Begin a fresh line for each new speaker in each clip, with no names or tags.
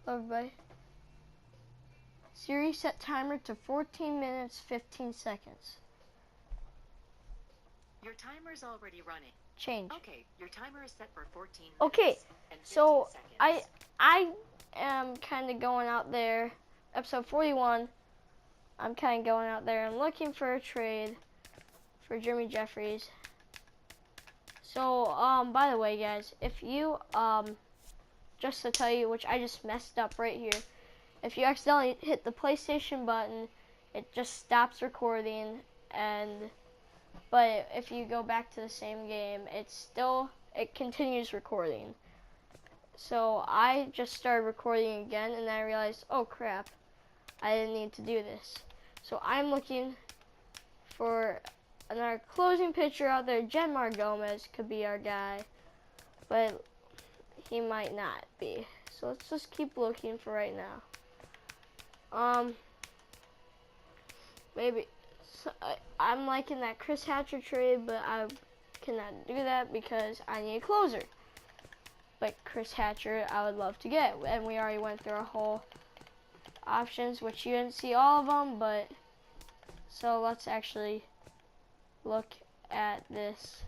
Hello, everybody. Siri, set timer to 14 minutes, 15 seconds.
Your timer is already running.
Change.
Okay, your timer is set for 14 minutes.
Okay,
and 15
so
seconds.
I am kind of going out there, episode 41. I'm kind of going out there and looking for a trade for Jeremy Jeffries. So, by the way, guys, if you, just to tell you, which I just messed up right here, if you accidentally hit the PlayStation button, it just stops recording, but if you go back to the same game, it continues recording. So I just started recording again, and then I realized, oh crap, I didn't need to do this. So I'm looking for another closing pitcher out there. Jenmar Gomez could be our guy, but he might not be. So let's just keep looking for right now. Maybe I'm liking that Chris Hatcher trade, but I cannot do that because I need a closer. But Chris Hatcher, I would love to get, and we already went through our whole options, which you didn't see all of them, but so let's actually look at this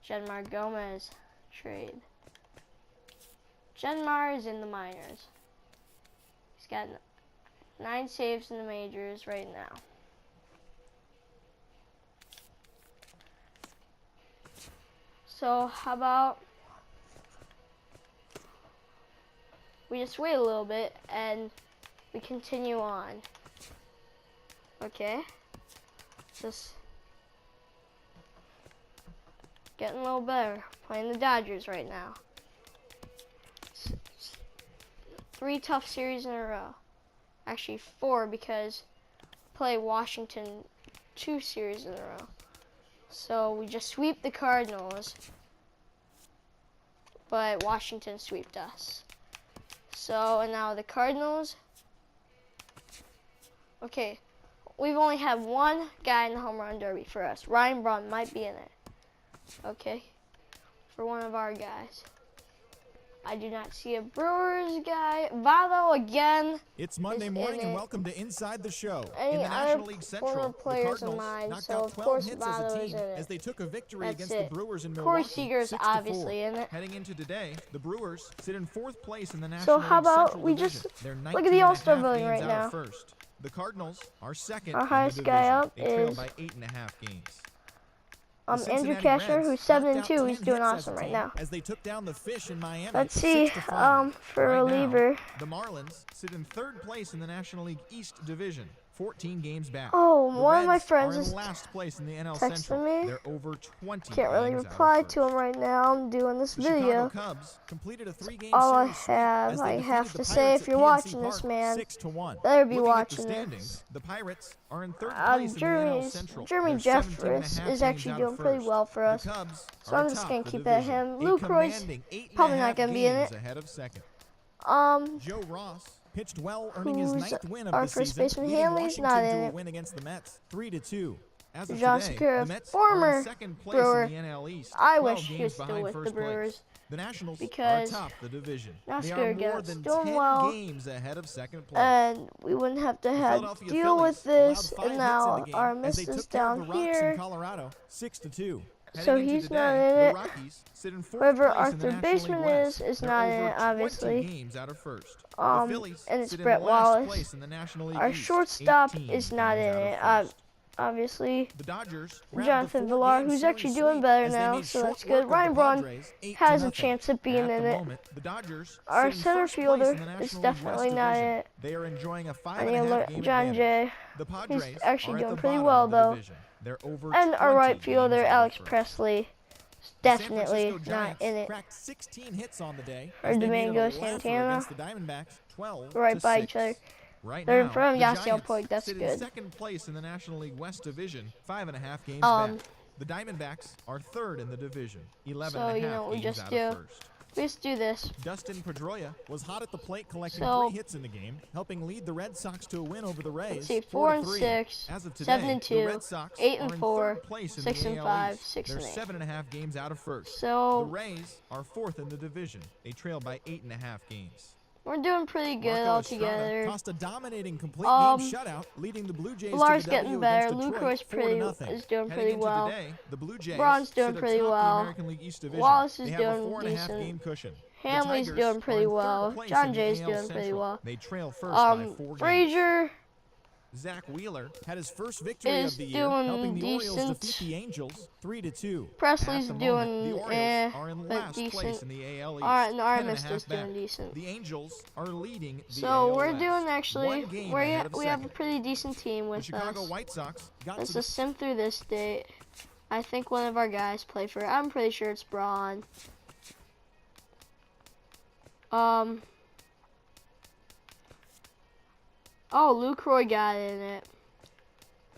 Jenmar Gomez trade. Jenmar is in the minors. He's got 9 saves in the majors right now. So how about we just wait a little bit and we continue on. Okay, just getting a little better. Playing the Dodgers right now. 3 tough series in a row. Actually 4, because play Washington 2 series in a row. So we just sweep the Cardinals, but Washington swept us. So, and now the Cardinals. Okay, we've only had one guy in the home run derby for us. Ryan Braun might be in it. Okay, for one of our guys. I do not see a Brewers guy. Votto again.
It's Monday morning and welcome to Inside the Show.
Any
in the
other
National League Central,
former
the
players of
Cardinals
mine,
knocked
so
out
of
12
course
hits as a
Votto is
team
in it.
as they took a victory
That's
against
it.
the Brewers in
Corey
Milwaukee.
Seager's
6-4.
obviously in it.
Heading into today, the Brewers sit in 4th place in the National
So
League
how about
Central
we
Division.
just
They're
look at the All-Star
19.5
voting
games
right
out
now.
of first. The Cardinals are second
Our
in the
highest
division.
guy up
They trail
is
by 8.5 games.
Andrew Cashner, who's 7-2. He's doing awesome right now.
As they took down the Fish in Miami.
Let's see,
6-5.
for a
Right now,
reliever.
the Marlins sit in 3rd place in the National League East Division, 14 games back.
Oh,
The
one of my
Reds
friends
are
is
in last place in the NL
texting
Central.
me.
They're over 20
Can't really
games out of
reply
first.
to him right now. I'm doing this
The
video.
Chicago Cubs completed a 3-game
All I
series sweep
have,
as they
I
defeated
have
the
to say,
Pirates
if
at
you're
PNC
watching this,
Park,
man,
6-1.
better be
Looking at the
watching
standings,
this.
the Pirates are in 3rd place in the NL Central.
Jeremy
They're
Jeffries
17.5
is actually
games out
doing
of
pretty
first.
well for us.
The Cubs
So
are
I'm just
atop
gonna
the
keep it at
division,
him.
a
Luke Roy's
commanding 8.5
probably not gonna be in
games
it.
ahead of second.
Um,
Joe Ross pitched well, earning his
who's
9th win of
our
the
first
season,
baseman?
leading
Hanley's
Washington
not
to
in
a
it.
win against the Mets, 3-2. As of
John
today,
Segura,
the Mets are
former
in 2nd place
Brewer.
in the NL East,
I
12
wish he
games
was still
behind
with the
first
Brewers,
place. The Nationals
because
are atop the division.
now
They
Segura
are more
gets
than
doing
10
well,
games ahead of second place.
and we wouldn't have to
The
have
Philadelphia
deal with
Phillies
this.
allowed 5
And
hits in
now
the game
our
as they
miss is
took care of
down
the Rocks in
here.
Colorado, 6-2.
So
Heading into
he's not
today,
in
the
it.
Rockies sit in 4th
Whoever
place
our
in the
third
National League
baseman
West.
is
They're
not
over
in it,
20
obviously.
games out of first. The Phillies
And it's
sit
Brett
in last
Wallace.
place in the National League
Our
East,
shortstop
18
is not
games
in
out
it.
of first.
Obviously,
The Dodgers grabbed
Jonathan
the
Villar,
4-game
who's
series
actually doing
sweep
better
as they
now,
made
so
short
that's
work
good.
of
Ryan
the
Braun
Padres, 8-0.
has a chance at being
At
in
the
it.
moment, the Dodgers
Our
sit in
center
first place
fielder
in the
is
National League
definitely
West
not
division.
it.
They are enjoying a
I need to
5.5
look
game
John
advantage.
Jay.
The Padres
He's actually
are
doing
at the
pretty
bottom
well
of the
though.
division. They're over
And our
20
right fielder,
games out of
Alex
first.
Presley, is
The San
definitely
Francisco
not
Giants
in it.
cracked 16 hits on the day
Or
as they made it
Domingo
a laugher
Santana.
against the Diamondbacks, 12
Right
to
by
6.
each other.
Right
They're
now,
in front of
the
Yasiel
Giants
Puig. That's
sit
good.
in 2nd place in the National League West Division, 5.5 games
Um,
back. The Diamondbacks are 3rd in the division, 11
So,
and a
you
half
know what we
games
just
out
do?
of first.
We just do this.
Dustin Pedroia was hot at the plate, collecting
So,
3 hits in the game, helping lead the Red Sox to a win over the Rays.
Let's see,
4-3.
4-6,
As of today,
7-2,
the Red Sox
8-4,
are in 3rd place in
6-5,
the AL East.
6-8.
They're 7.5 games out of first. The
So,
Rays are 4th in the division. They trail by 8.5 games.
We're doing pretty good
Marco Estrada
altogether.
tossed a dominating complete
Um,
game shutout, leading the Blue Jays
Pilar's
to the
getting
W
better.
against Detroit,
Lucroy's
4-0.
is doing
Heading
pretty
into
well.
today, the Blue Jays
Braun's doing
sit
pretty
atop
well.
the American League East Division.
Wallace is
They have a
doing
4.5
decent.
game cushion. The
Hanley's
Tigers
doing
are
pretty
in
well.
third place
John
in the
Jay's
AL
doing pretty
Central.
well.
They trail first by 4 games.
Frazier
Zach Wheeler had his first victory
is
of the year,
doing
helping the Orioles
decent.
defeat the Angels 3-2.
Presley's
At the
doing
moment, the Orioles are in
but
last place
decent.
in the AL East.
And
10.5
Armistice
back.
doing decent.
The Angels are leading the
So
AL
we're
West.
doing actually.
One game
We
ahead of
have a
second.
pretty decent team
The
with
Chicago
us.
White Sox got
Let's
to the
just sim through this date. I think one of our guys play for it. I'm pretty sure it's Braun. Oh, Lucroy got in it.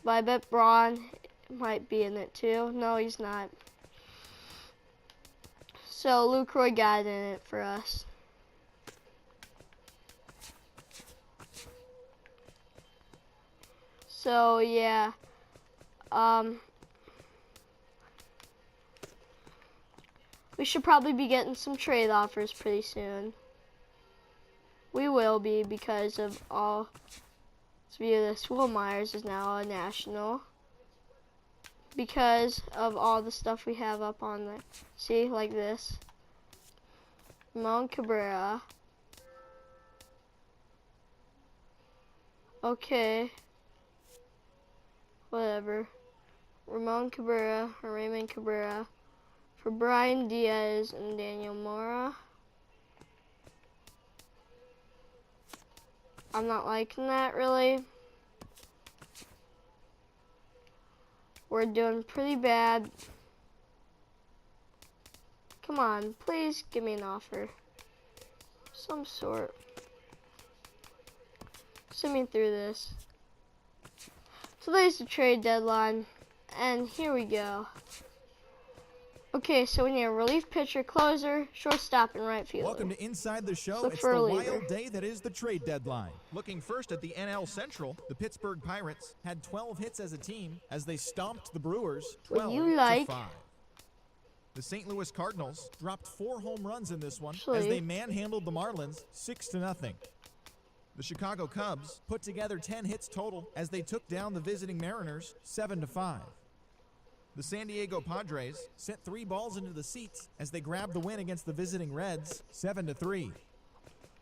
But I bet Braun might be in it too. No, he's not. So Lucroy got in it for us. So yeah. We should probably be getting some trade offers pretty soon. We will be because of all. Let's view this. Will Myers is now a national. Because of all the stuff we have up on there. See, like this. Ramon Cabrera. Okay. Whatever. Ramon Cabrera, or Raymond Cabrera. For Brian Diaz and Daniel Mora. I'm not liking that really. We're doing pretty bad. Come on, please give me an offer. Some sort. Send me through this. Today's the trade deadline, and here we go. Okay, so we need a relief pitcher, closer, shortstop, and right fielder.
Welcome to Inside the Show.
Look
It's
for
the
a leader.
wild day that is the trade deadline. Looking first at the NL Central, the Pittsburgh Pirates had 12 hits as a team as they stomped the Brewers 12
you like-
to 5. The St. Louis Cardinals dropped 4 home runs in this one as
Actually-
they manhandled the Marlins 6-0. The Chicago Cubs put together 10 hits total as they took down the visiting Mariners 7-5. The San Diego Padres sent 3 balls into the seats as they grabbed the win against the visiting Reds 7-3.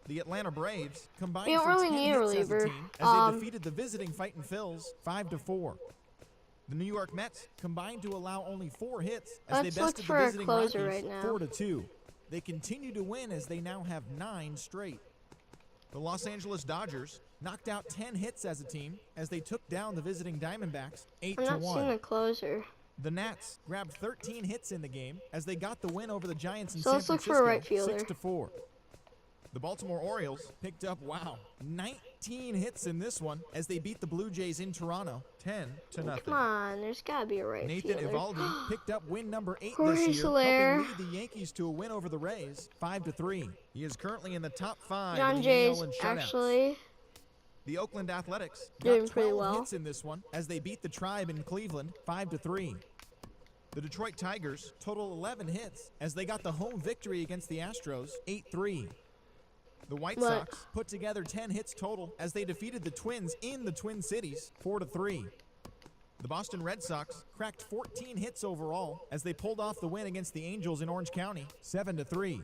The Atlanta Braves combined
We don't
for
really
10
need a
hits as a
reliever.
team as they defeated the visiting Fightin' Phils 5-4. The New York Mets combined to allow only 4 hits as
Let's
they
look
bested
for
the
a
visiting
closer
Rockies
right now.
4-2. They continue to win as they now have 9 straight. The Los Angeles Dodgers knocked out 10 hits as a team as they took down the visiting Diamondbacks
I'm not seeing
8-1.
a closer.
The Nats grabbed 13 hits in the game as they got the win over the Giants in
So
San
let's look
Francisco
for a right fielder.
6-4. The Baltimore Orioles picked up 19 hits in this one as they beat the Blue Jays in Toronto 10-0.
Come on, there's gotta be a right
Nathan
fielder.
Eovaldi picked up win number 8
Jorge
this year,
Soler.
helping lead the Yankees to a win over the Rays 5-3. He is currently in the top 5
John
in the
Jay's
AL in shutouts.
actually
The Oakland Athletics
doing
got
pretty
12
well.
hits in this one as they beat the Tribe in Cleveland 5-3. The Detroit Tigers total 11 hits as they got the home victory against the Astros 8-3. The White
What?
Sox put together 10 hits total as they defeated the Twins in the Twin Cities 4-3. The Boston Red Sox cracked 14 hits overall as they pulled off the win against the Angels in Orange County 7-3.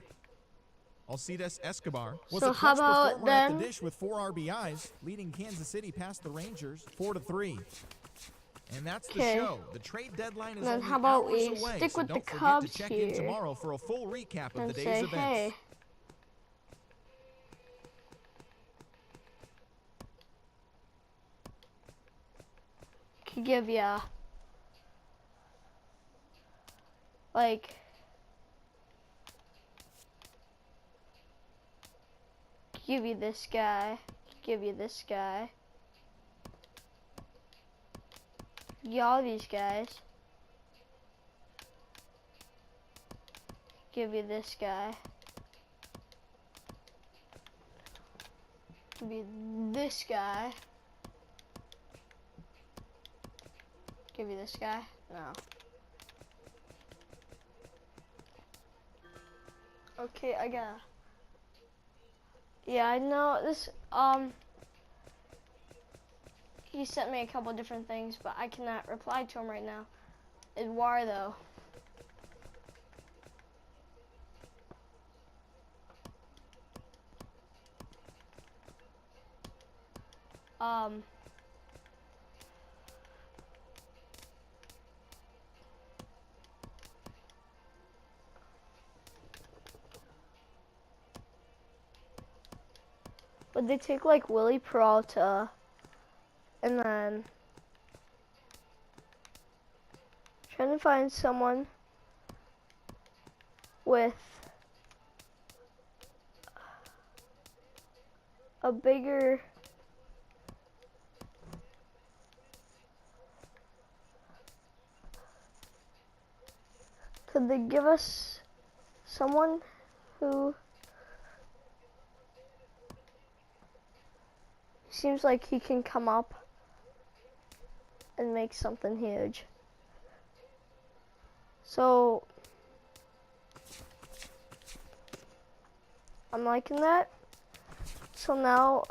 Alcides Escobar was
So
a
how
clutch
about
performer at the
then?
dish with 4 RBIs, leading Kansas City past the Rangers 4-3. And that's the
Okay.
show. The trade deadline is
Then
only
how about
hours
we
away,
stick
so
with the
don't forget
Cubs
to check in
here
tomorrow for a full recap of
and
the day's
say,
events.
hey, could give ya like give you this guy, give you this guy, y'all these guys, give you this guy, give you this guy, give you this guy, no. Okay, I got Yeah, I know this. He sent me a couple different things, but I cannot reply to him right now. Eduardo. Would they take like Willie Peralta and then trying to find someone with a bigger could they give us someone who seems like he can come up and make something huge? So I'm liking that. So now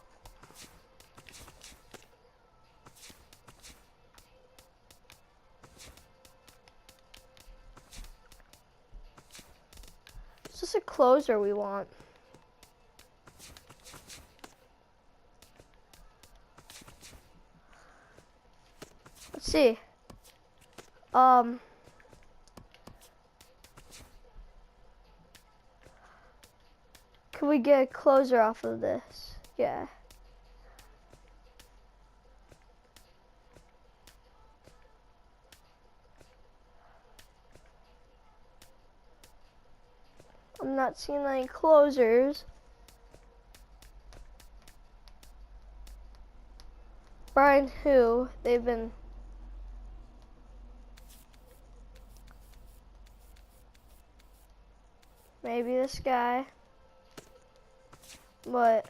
it's just a closer we want. Let's see. Can we get a closer off of this? Yeah. I'm not seeing any closers. Brian who? They've been maybe this guy. But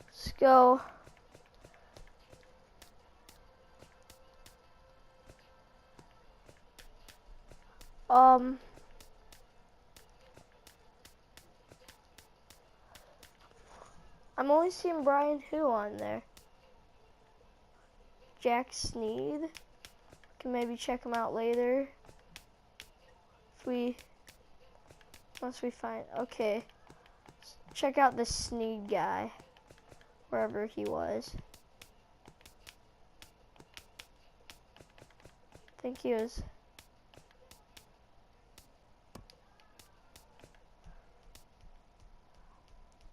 let's go. I'm only seeing Brian who on there. Jack Sneed. Can maybe check him out later. Once we find, okay. Check out this Sneed guy, wherever he was. I think he was.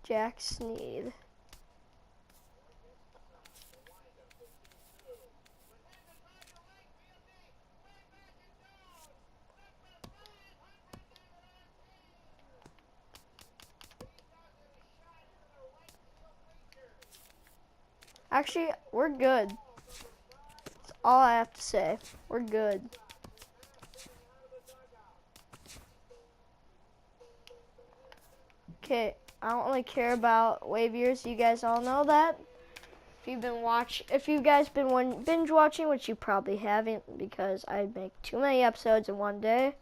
Jack Sneed. Actually, we're good. That's all I have to say. We're good. Okay, I don't really care about wave years. You guys all know that. If you guys been binge watching, which you probably haven't, because I make too many episodes in one day.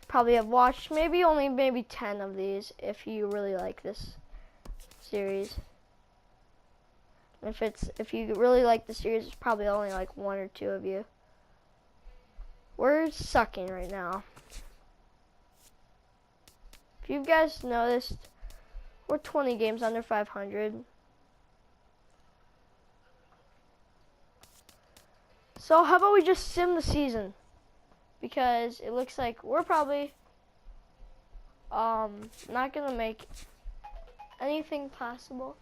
Probably have watched maybe 10 of these if you really like this series. If you really like the series, it's probably only like 1 or 2 of you. We're sucking right now. If you guys noticed, we're 20 games under 500. So how about we just sim the season? Because it looks like we're probably not gonna make anything possible.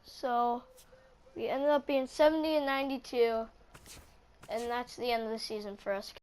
So we ended up being 70 and 92, and that's the end of the season for us.